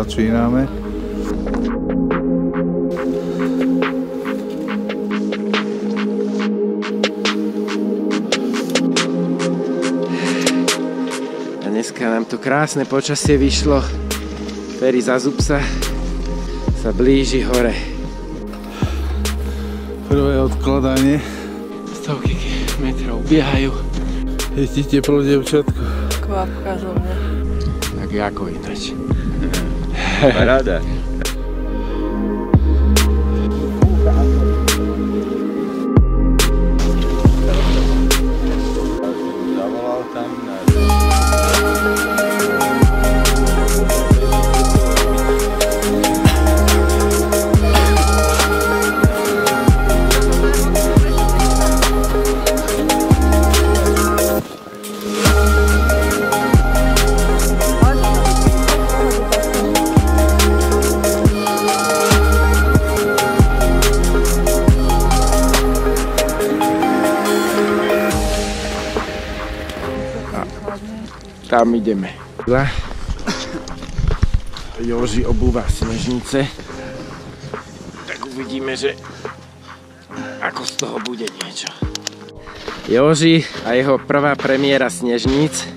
začíname. A dneska nám tu krásne počasie vyšlo. Ferry Zazubca sa blíži hore. Prvé odkladanie. Stovky metrov biehajú. Je ti teplo, devčatko? Kvapka zo mňa. Tak ako ináč. Paráda. Zavolal tam na... Tam ideme. Joži obúva snežnice. Tak uvidíme, že ako z toho bude niečo. Joži a jeho prvá premiéra snežníc.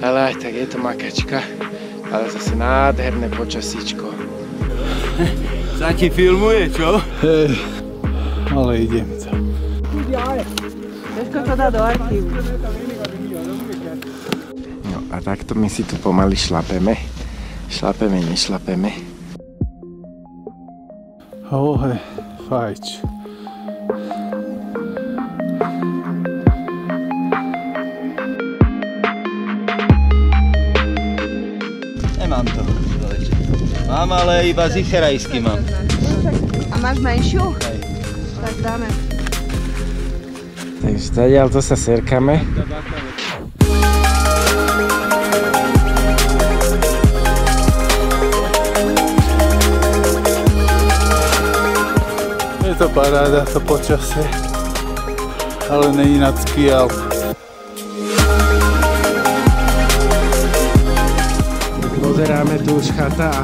Ale aj tak je to makačka. Ale zase nádherné počasíčko. Sa ti filmuje, čo? Hej, ale idem to. Všetko to dá do archívu. No a takto my si tu pomaly šlapeme. Šlapeme, nešlapeme. Ohe, fajč. Nemám to. Mám, ale iba zicherajsky mám. A máš menšiu? Hej. Tak dáme. Takže zadiaľ to sa serkame. Je to paráda, to počasie. Ale není nad ski Alp. Pozeráme tu už chata a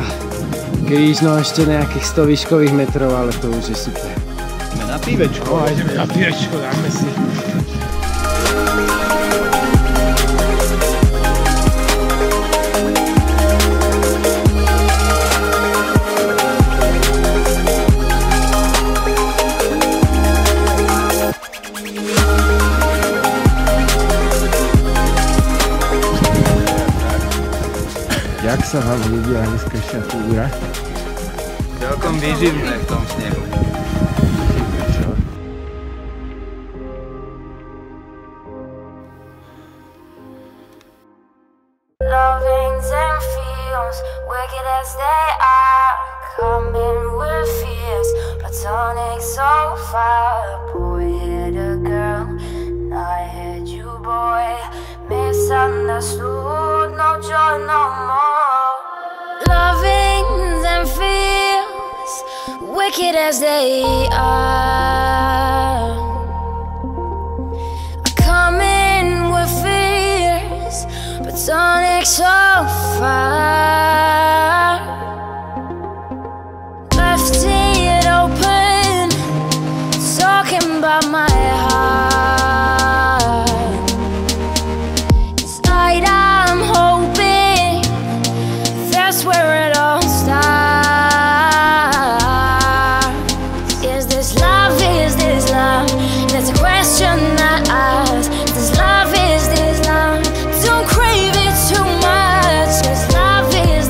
krížno ešte nejakých 100 výškových metrov, ale to už je super. Ideme na pívečko. No, ideme na pívečko, dáme si. Jak sa vám ľúbila dneska túra? Celkom výživné v tom snehu. Lovings and feels, wicked as they are, coming with fears, platonic so far. Boy hit a girl, and I hit you, boy. Misunderstood, no joy no more. Lovings and feels, wicked as they are, coming with fears, platonic so far. Left it open, talking about my heart. Inside I'm hoping that's where it all starts. Is this love? Is this love? That's a question I ask. Is this love? Is this love? Don't crave it too much, 'cause love is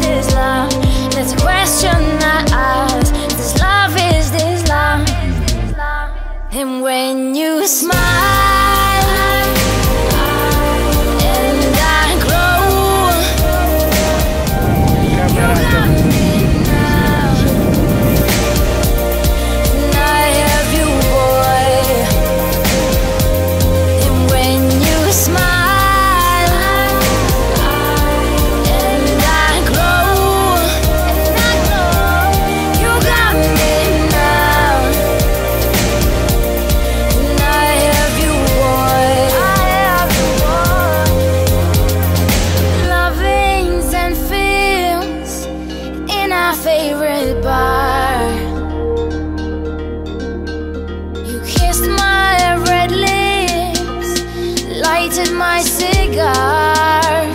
lighted my cigar.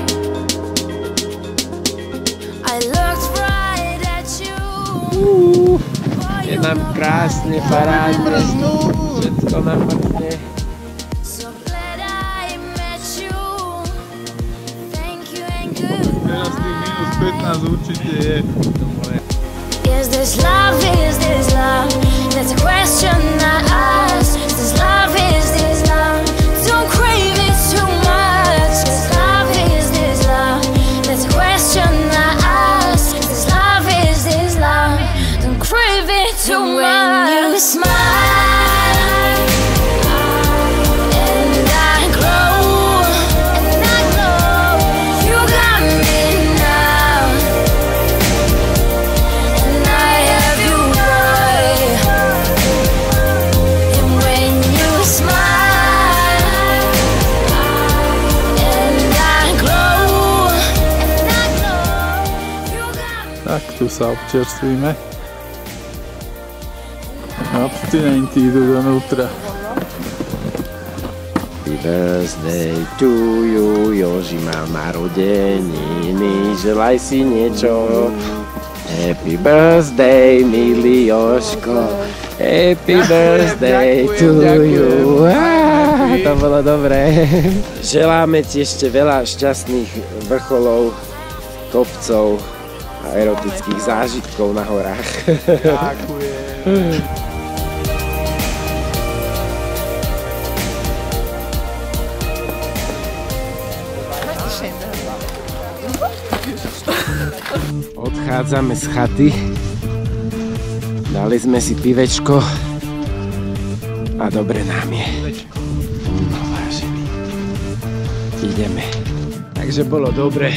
I looked right at you. Je nám krásne, parádne, všetko nám mrkne. So glad I met you. Thank you and good. Teraz tých minus 15 určite je. Is this love? Is this love? That's a question I ask. Is this love? Is this love? Don't crave it too much. Is this love? Is this love? That's a question I ask. Is this love? Is this love? Don't crave it too much. When you smile, and I glow, you got me now. Tak tu sa občerstvíme. Abstinenti idú donútra. Happy birthday to you, Joži mal narodeniny, želaj si niečo. Happy birthday, milý Jožko, happy birthday to you. To bolo dobré. Želáme ti ešte veľa šťastných vrcholov, kopcov a erotických zážitkov na horách. Ďakujem. Odchádzame z chaty, dali sme si pivečko a dobre nám je. No vážený, ideme. Takže bolo dobre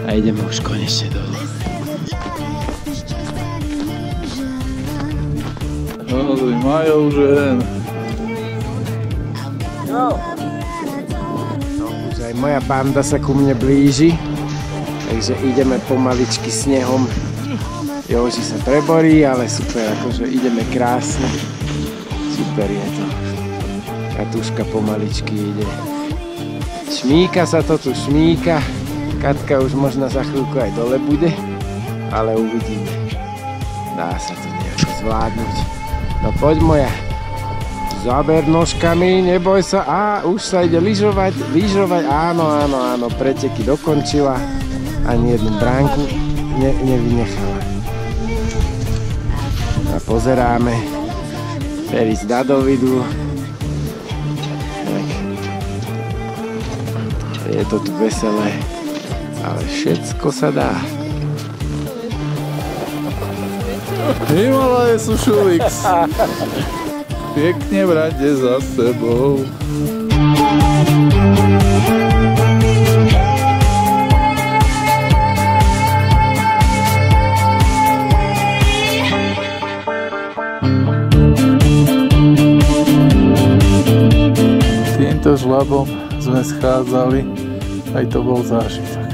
a ideme už konečne dolu. Pozri, Majo žen. Už aj moja banda sa ku mne blíži. Takže ideme pomaličky snehom. Joži sa preborí, ale super, akože ideme krásne. Super je to. Katuška pomaličky ide. Šmíka sa to tu, šmíka. Katka už možno za chvíľku aj dole bude, ale uvidíme. Dá sa to nejako zvládnuť. No poď moja. Zaber nožkami, neboj sa. Á, už sa ide lyžovať, áno, preteky dokončila. Ani jednu bránku nevynechala. A pozeráme. Feris Dadovidu. Je to tu veselé, ale všetko sa dá. Himalaje sú šulix. Pekne brate za sebou. Týmto žlabom sme schádzali, aj to bol zážitok.